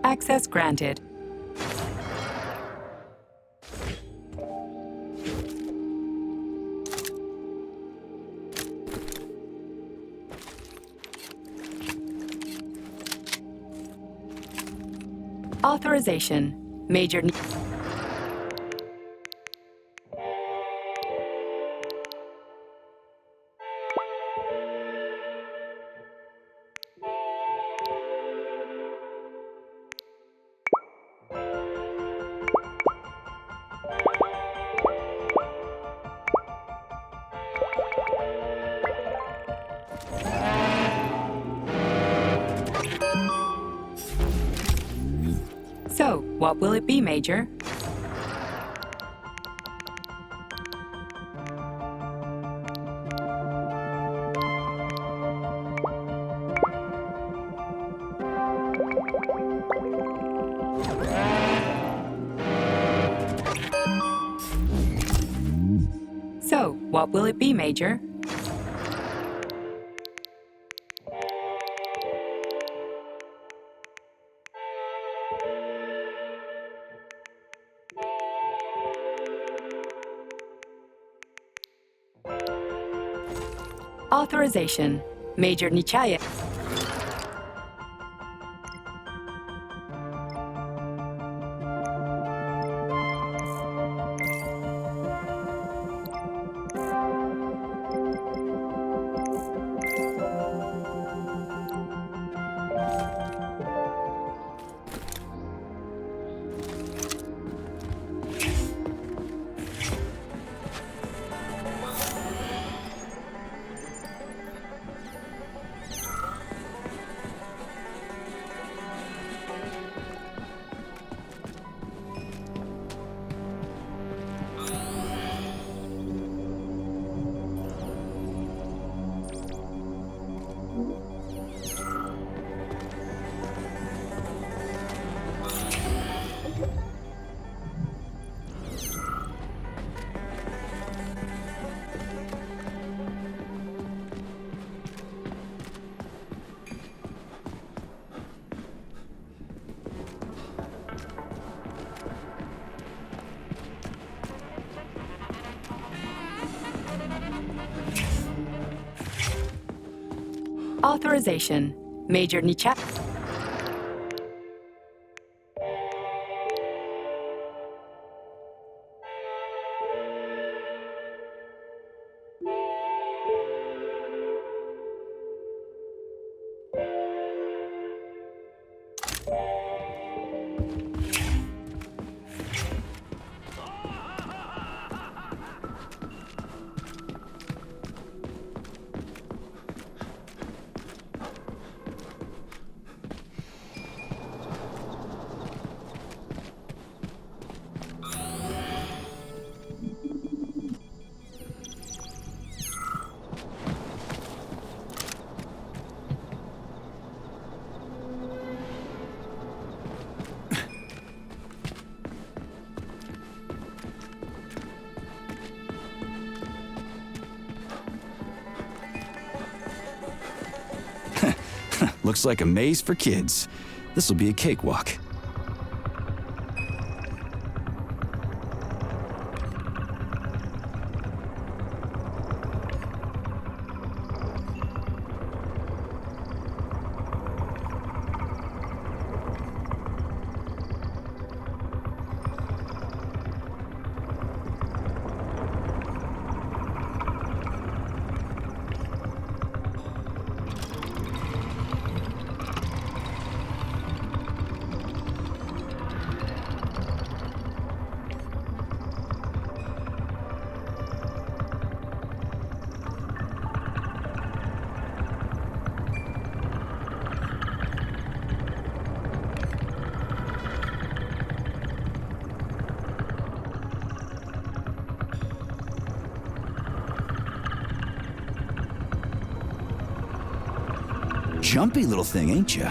Access granted. Authorization. Major. So, what will it be, Major? So, what will it be, Major? Authorization. Major Nichayev. Authorization. Major Nichayev. Looks like a maze for kids. This'll be a cakewalk. Jumpy little thing, ain't ya?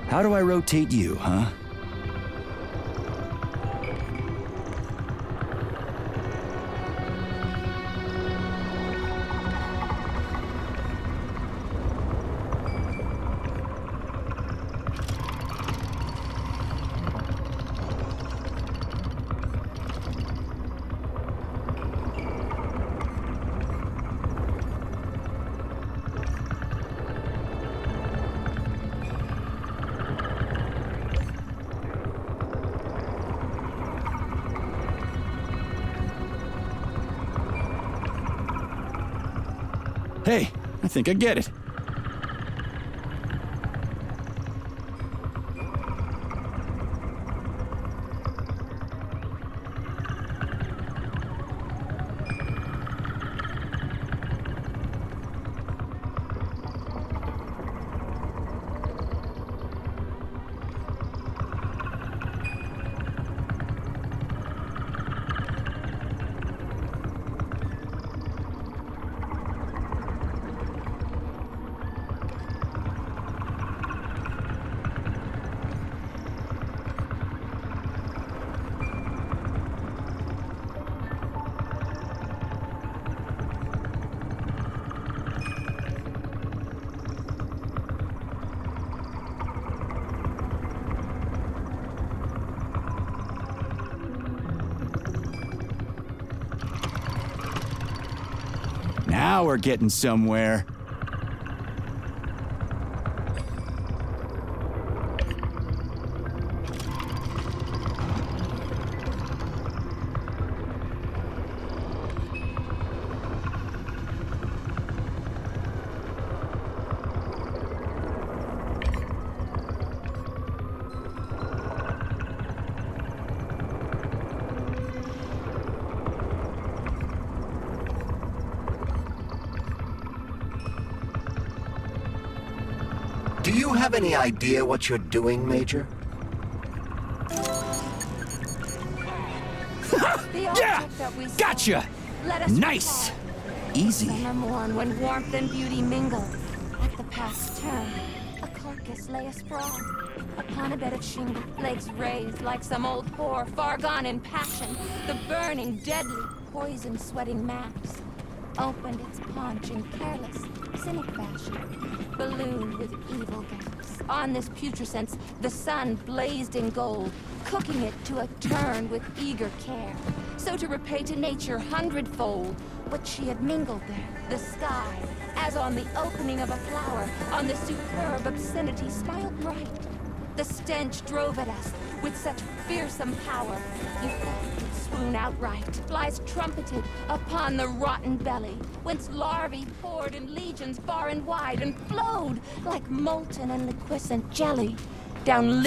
How do I rotate you, huh? Hey, I think I get it. Now we're getting somewhere. Do you have any idea what you're doing, Major? Yeah! Gotcha! Nice! Easy. Summer morn when warmth and beauty mingle. At the past turn, a carcass lay asprawl. Upon a bed of shingle, legs raised like some old whore, far gone in passion. The burning, deadly, poison-sweating mass opened its paunch in careless, cynic fashion, ballooned with evil gas. On this putrescence, the sun blazed in gold, cooking it to a turn with eager care. So to repay to nature hundredfold what she had mingled there, the sky, as on the opening of a flower, on the superb obscenity smiled bright. The stench drove at us with such fearsome power, you thought you'd swoon outright. Flies trumpeted upon the rotten belly, whence larvae poured in legions far and wide, and flowed like molten and liquescent jelly down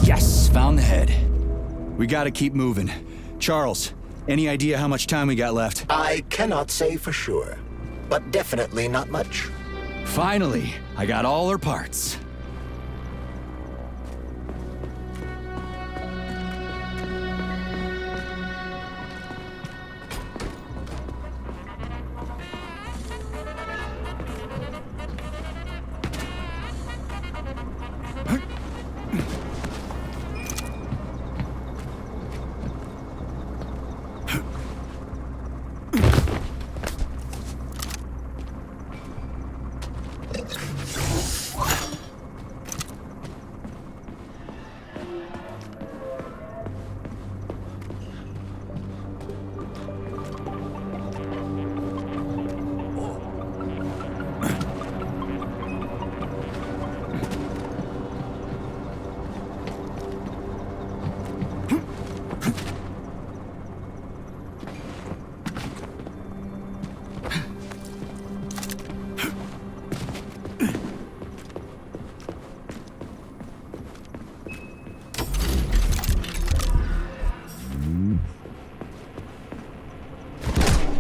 Yes, found the head. We gotta keep moving. Charles, any idea how much time we got left? I cannot say for sure, but definitely not much. Finally, I got all her parts.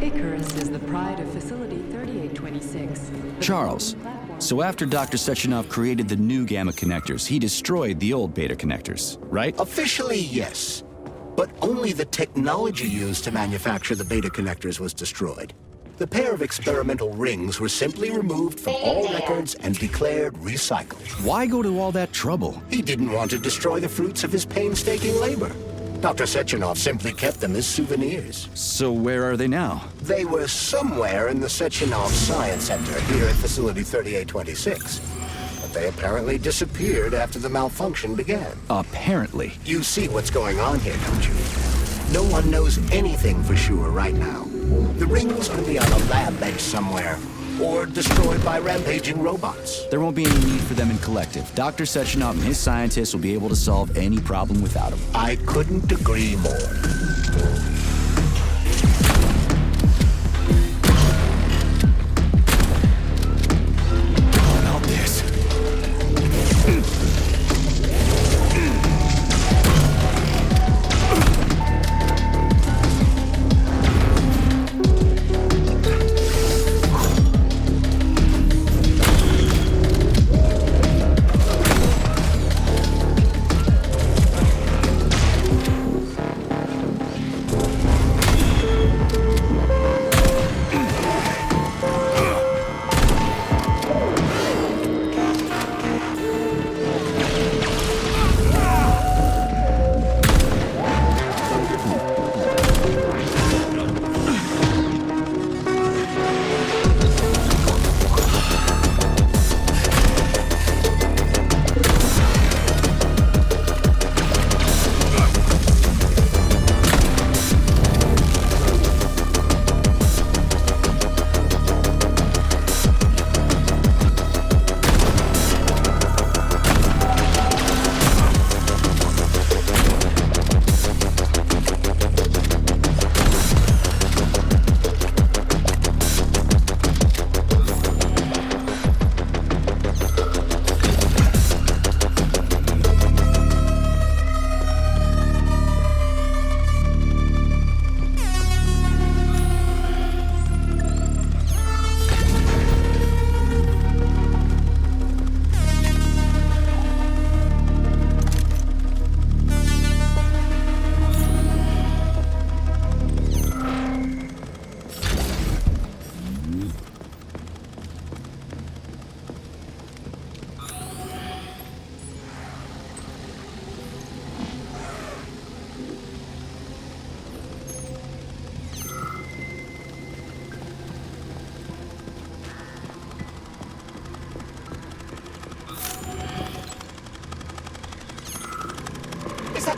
Icarus is the pride of Facility 3826. Charles, so after Dr. Sechenov created the new gamma connectors, he destroyed the old beta connectors, right? Officially, yes. But only the technology used to manufacture the beta connectors was destroyed. The pair of experimental rings were simply removed from all records and declared recycled. Why go to all that trouble? He didn't want to destroy the fruits of his painstaking labor. Dr. Sechenov simply kept them as souvenirs. So where are they now? They were somewhere in the Sechenov Science Center here at Facility 3826. But they apparently disappeared after the malfunction began. Apparently. You see what's going on here, don't you? No one knows anything for sure right now. The rings could be on a lab bench somewhere, or destroyed by rampaging robots. There won't be any need for them in collective. Dr. Sechenov and his scientists will be able to solve any problem without them. I couldn't agree more.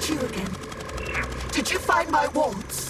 it's you again. Did you find my waltz?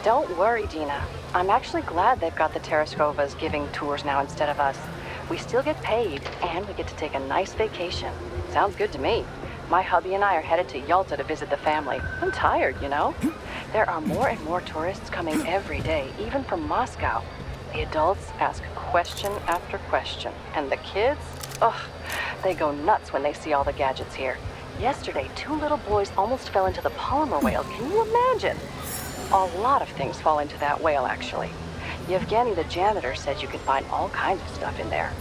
Don't worry, Dina. I'm actually glad they've got the Terrascovas giving tours now instead of us. We still get paid, and we get to take a nice vacation. Sounds good to me. My hubby and I are headed to Yalta to visit the family. I'm tired, you know? There are more and more tourists coming every day, even from Moscow. The adults ask question after question, and the kids, they go nuts when they see all the gadgets here. Yesterday, 2 little boys almost fell into the Polymer whale. Can you imagine? A lot of things fall into that whale, actually. Yevgeny, the janitor, said you could find all kinds of stuff in there.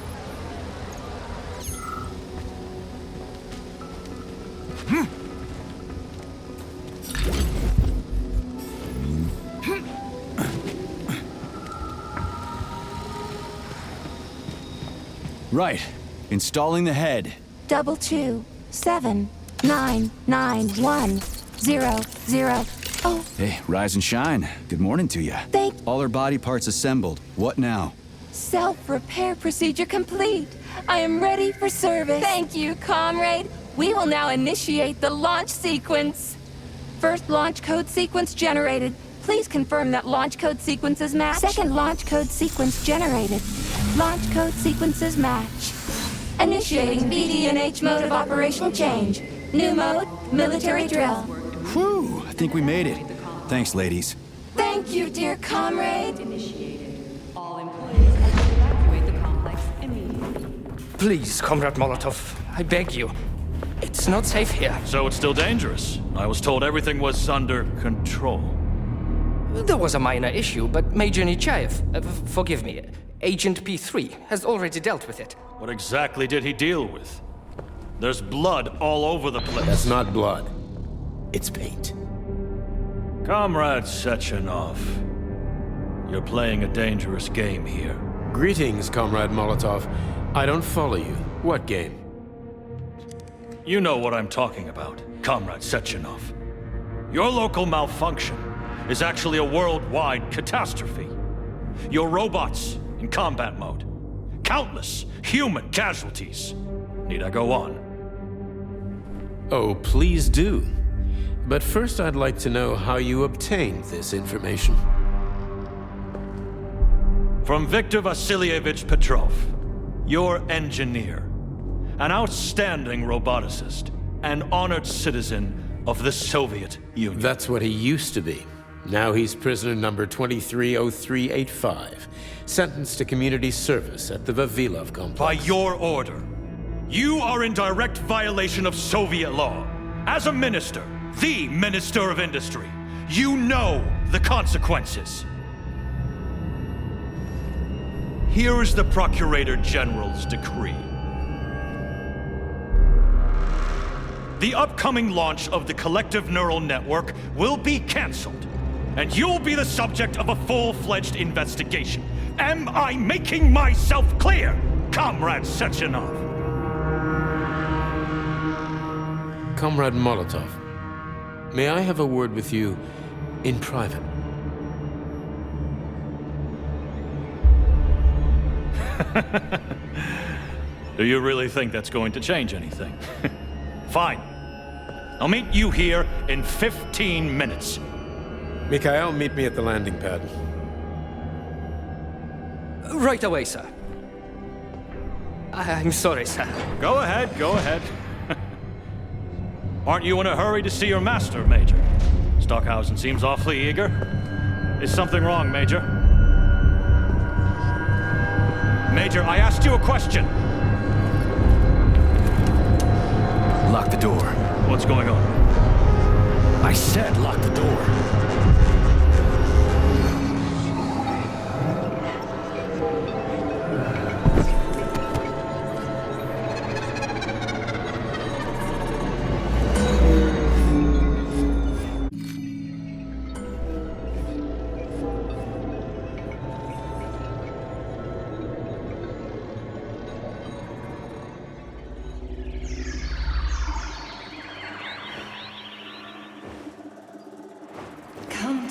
Right. Installing the head. 227991000. Oh. Hey, rise and shine. Good morning to you. All her body parts assembled. What now? Self-repair procedure complete. I am ready for service. Thank you, comrade. We will now initiate the launch sequence. First launch code sequence generated. Please confirm that launch code sequences match. Second launch code sequence generated. Launch code sequences match. Initiating BD&H mode of operational change. New mode, military drill. Whew, I think we made it. Thanks, ladies. Thank you, dear comrade. Initiated. All employees are to evacuate the complex immediately. Please, Comrade Molotov, I beg you. It's not safe here. So it's still dangerous. I was told everything was under control. There was a minor issue, but Major Nechayev, forgive me, Agent P3, has already dealt with it. What exactly did he deal with? There's blood all over the place. That's not blood. It's paint. Comrade Sechenov, you're playing a dangerous game here. Greetings, Comrade Molotov. I don't follow you. What game? You know what I'm talking about, Comrade Sechenov. Your local malfunction is actually a worldwide catastrophe. Your robots in combat mode. Countless human casualties. Need I go on? Oh, please do. But first I'd like to know how you obtained this information. From Viktor Vasilyevich Petrov, your engineer, an outstanding roboticist, an honored citizen of the Soviet Union. That's what he used to be. Now he's prisoner number 230385, sentenced to community service at the Vavilov complex. By your order, you are in direct violation of Soviet law. As a minister, the Minister of Industry, you know the consequences. Here is the Procurator General's decree. The upcoming launch of the collective neural network will be canceled, and you'll be the subject of a full-fledged investigation. Am I making myself clear, Comrade Sechenov? Comrade Molotov, may I have a word with you in private? Do you really think that's going to change anything? Fine. I'll meet you here in 15 minutes. Mikhail, meet me at the landing pad. Right away, sir. I'm sorry, sir. Go ahead, go ahead. Aren't you in a hurry to see your master, Major? Stockhausen seems awfully eager. Is something wrong, Major? Major, I asked you a question. door. What's going on? I said lock the door. Come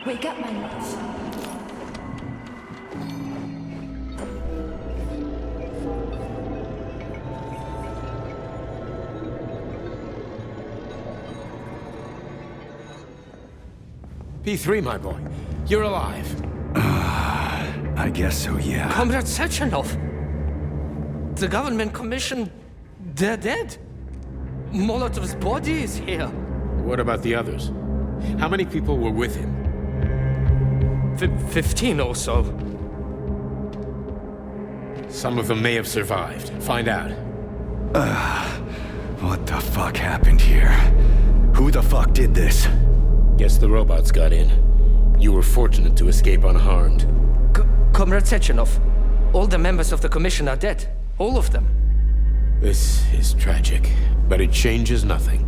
Wake up, my love. P3, my boy. You're alive. I guess so, yeah. Comrade Sechenov! The government commission... they're dead. Molotov's body is here. What about the others? How many people were with him? 15 or so. Some of them may have survived. Find out. What the fuck happened here? Who the fuck did this? Guess the robots got in. You were fortunate to escape unharmed. Comrade Sechenov, all the members of the commission are dead. All of them. This is tragic, but it changes nothing.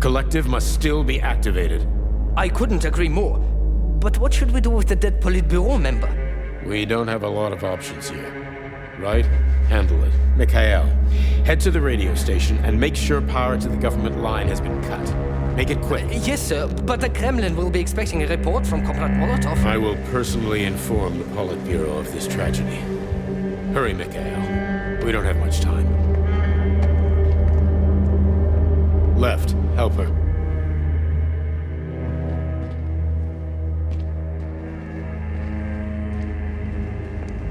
Collective must still be activated. I couldn't agree more. But what should we do with the dead Politburo member? We don't have a lot of options here. Right? Handle it. Mikhail, head to the radio station and make sure power to the government line has been cut. Make it quick. Yes, sir, but the Kremlin will be expecting a report from Comrade Molotov. I will personally inform the Politburo of this tragedy. Hurry, Mikhail. We don't have much time. Left. Help her.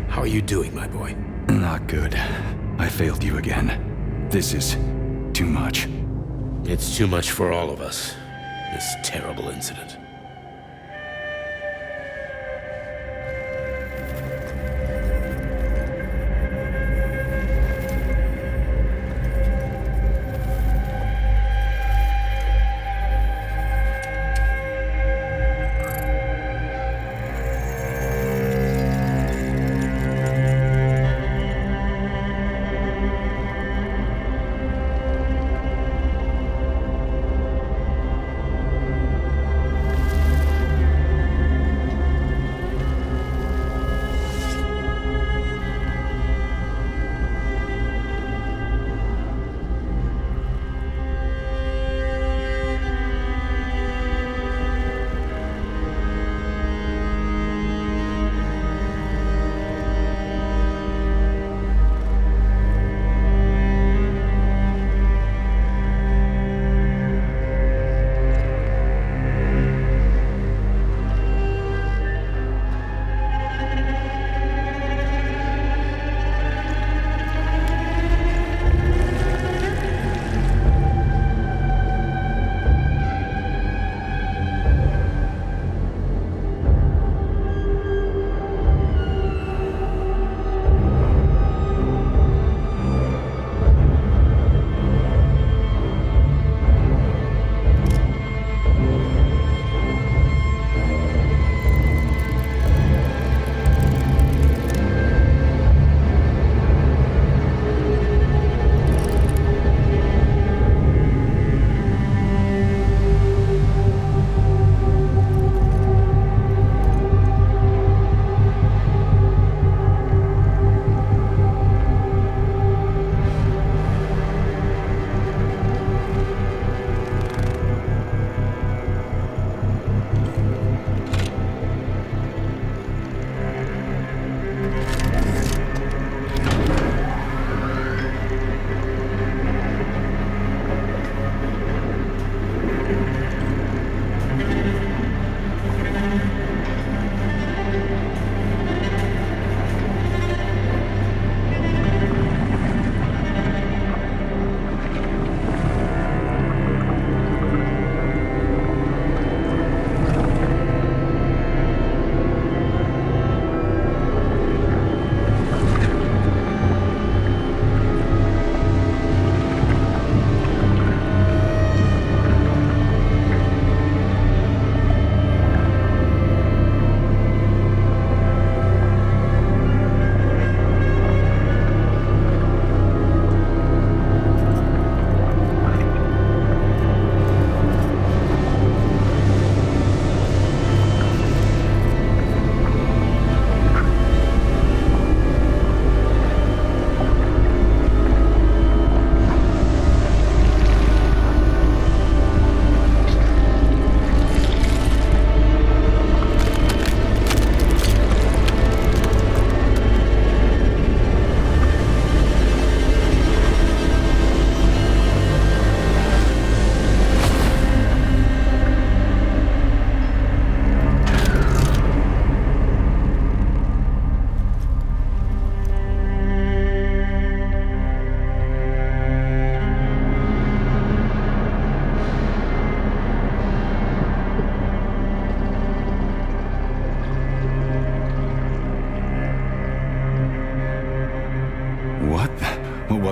How are you doing, my boy? Not good. I failed you again. This is too much. It's too much for all of us. This terrible incident.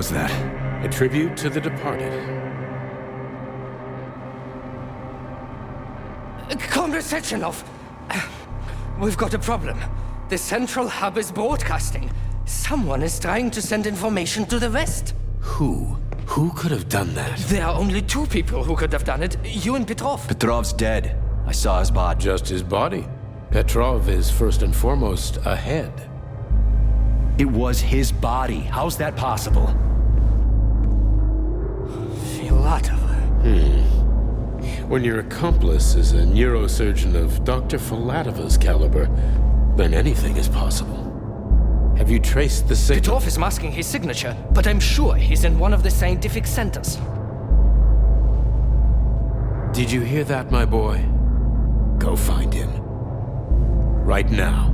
was that? A tribute to the departed. Comrade Sechenov! We've got a problem. The central hub is broadcasting. Someone is trying to send information to the west. Who? Who could have done that? There are only two people who could have done it. You and Petrov. Petrov's dead. I saw his body. Just his body. Petrov is first and foremost a head. It was his body. How's that possible? Filatov. When your accomplice is a neurosurgeon of Dr. Filatova's caliber, then anything is possible. Have you traced the signal? Petrov is masking his signature, but I'm sure he's in one of the scientific centers. Did you hear that, my boy? Go find him. Right now.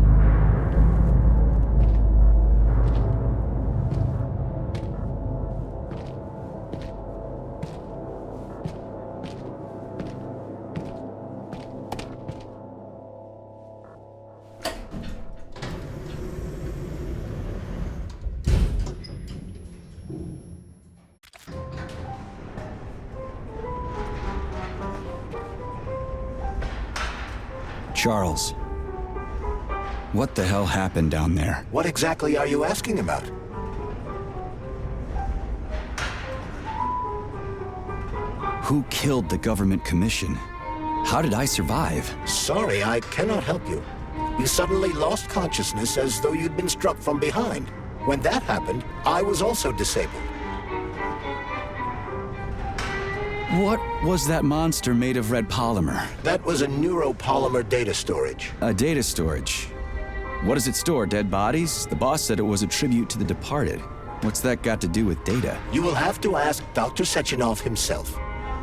Charles, what the hell happened down there? What exactly are you asking about? Who killed the government commission? How did I survive? Sorry, I cannot help you. You suddenly lost consciousness as though you'd been struck from behind. When that happened, I was also disabled. What was that monster made of red polymer? That was a neuropolymer data storage. A data storage. What does it store, dead bodies? The boss said it was a tribute to the departed. What's that got to do with data? You will have to ask Dr. Sechenov himself.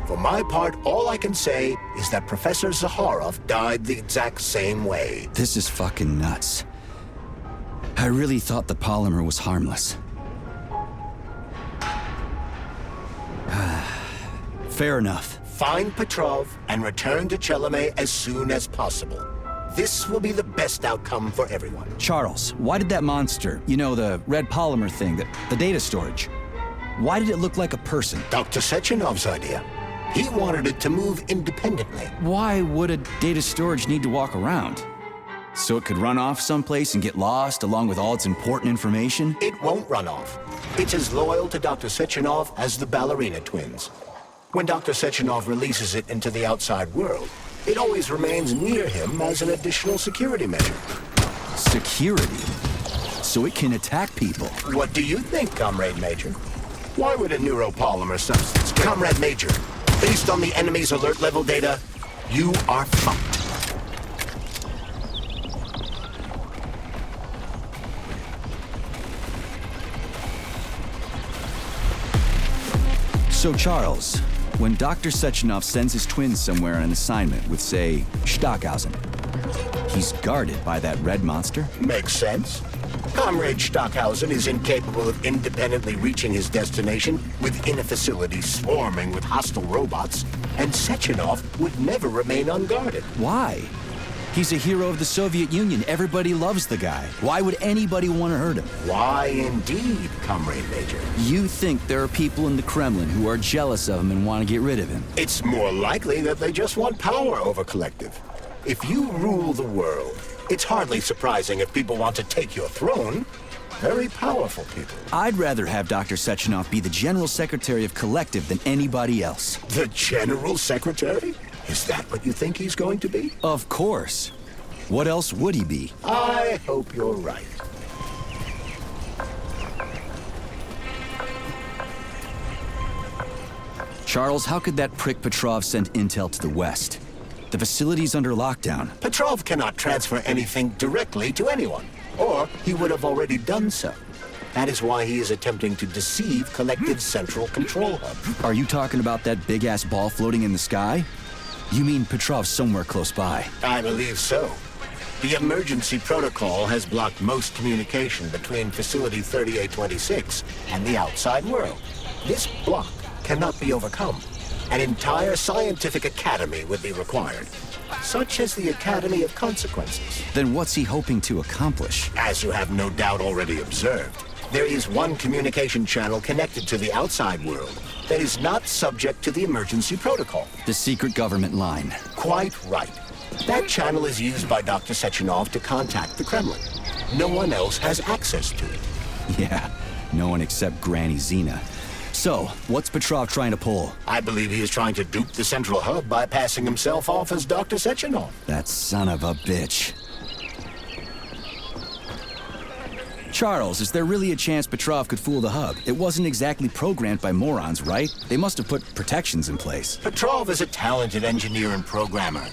For my part, all I can say is that Professor Zaharov died the exact same way. This is fucking nuts. I really thought the polymer was harmless. Fair enough. Find Petrov and return to Chelome as soon as possible. This will be the best outcome for everyone. Charles, why did that monster, you know, the red polymer thing, the data storage, why did it look like a person? Dr. Sechenov's idea. He wanted it to move independently. Why would a data storage need to walk around? So it could run off someplace and get lost along with all its important information? It won't run off. It's as loyal to Dr. Sechenov as the ballerina twins. When Dr. Sechenov releases it into the outside world, it always remains near him as an additional security measure. Security? So it can attack people? What do you think, Comrade Major? Why would a neuropolymer substance... Comrade Major, based on the enemy's alert level data, you are fucked. So Charles, when Dr. Sechenov sends his twins somewhere on an assignment with, say, Stockhausen, he's guarded by that red monster? Makes sense. Comrade Stockhausen is incapable of independently reaching his destination within a facility swarming with hostile robots, and Sechenov would never remain unguarded. Why? He's a hero of the Soviet Union. Everybody loves the guy. Why would anybody want to hurt him? Why indeed, Comrade Major? You think there are people in the Kremlin who are jealous of him and want to get rid of him? It's more likely that they just want power over Collective. If you rule the world, it's hardly surprising if people want to take your throne. Very powerful people. I'd rather have Dr. Sechenov be the General Secretary of Collective than anybody else. The General Secretary? Is that what you think he's going to be? Of course. What else would he be? I hope you're right. Charles, how could that prick Petrov send intel to the West? The facility's under lockdown. Petrov cannot transfer anything directly to anyone, or he would have already done so. That is why he is attempting to deceive Collective's central control hub. Are you talking about that big-ass ball floating in the sky? You mean Petrov's somewhere close by? I believe so. The emergency protocol has blocked most communication between Facility 3826 and the outside world. This block cannot be overcome. An entire scientific academy would be required, such as the Academy of Consequences. Then what's he hoping to accomplish? As you have no doubt already observed, There is one communication channel connected to the outside world that is not subject to the emergency protocol. The secret government line. Quite right. That channel is used by Dr. Sechenov to contact the Kremlin. No one else has access to it. Yeah, no one except Granny Xena. So, what's Petrov trying to pull? I believe he is trying to dupe the central hub by passing himself off as Dr. Sechenov. That son of a bitch. Charles, is there really a chance Petrov could fool the hub? It wasn't exactly programmed by morons, right? They must have put protections in place. Petrov is a talented engineer and programmer.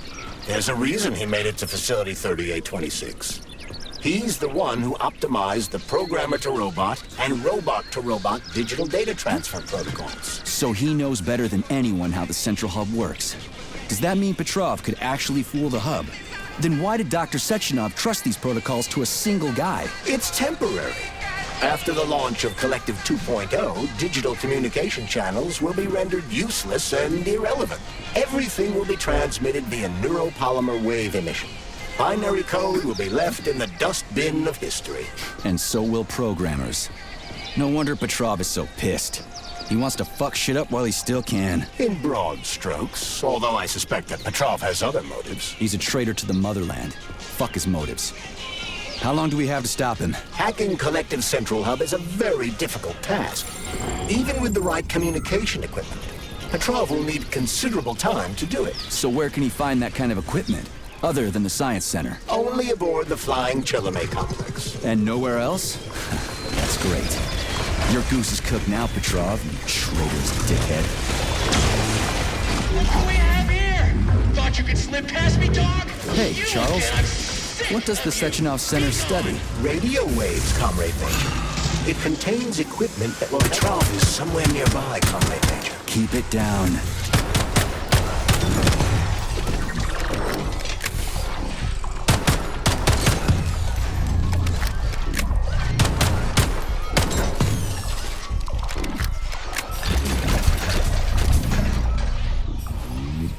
There's a reason he made it to Facility 3826. He's the one who optimized the programmer-to-robot and robot-to-robot digital data transfer protocols. So he knows better than anyone how the central hub works. Does that mean Petrov could actually fool the hub? Then why did Dr. Sechenov trust these protocols to a single guy? It's temporary. After the launch of Collective 2.0, digital communication channels will be rendered useless and irrelevant. Everything will be transmitted via neuropolymer wave emission. Binary code will be left in the dustbin of history. And so will programmers. No wonder Petrov is so pissed. He wants to fuck shit up while he still can. In broad strokes, although I suspect that Petrov has other motives. He's a traitor to the motherland. Fuck his motives. How long do we have to stop him? Hacking Collective Central Hub is a very difficult task. Even with the right communication equipment, Petrov will need considerable time to do it. So where can he find that kind of equipment, other than the Science Center? Only aboard the Flying Chilame complex. And nowhere else? That's great. Your goose is cooked now, Petrov, you traitorous dickhead. Look what we have here! Thought you could slip past me, dog? Hey, You Charles. get upset. What does the Sechenov Center study? Radio waves, Comrade Major. It contains equipment that will... Petrov is somewhere nearby, Comrade Major. Keep it down.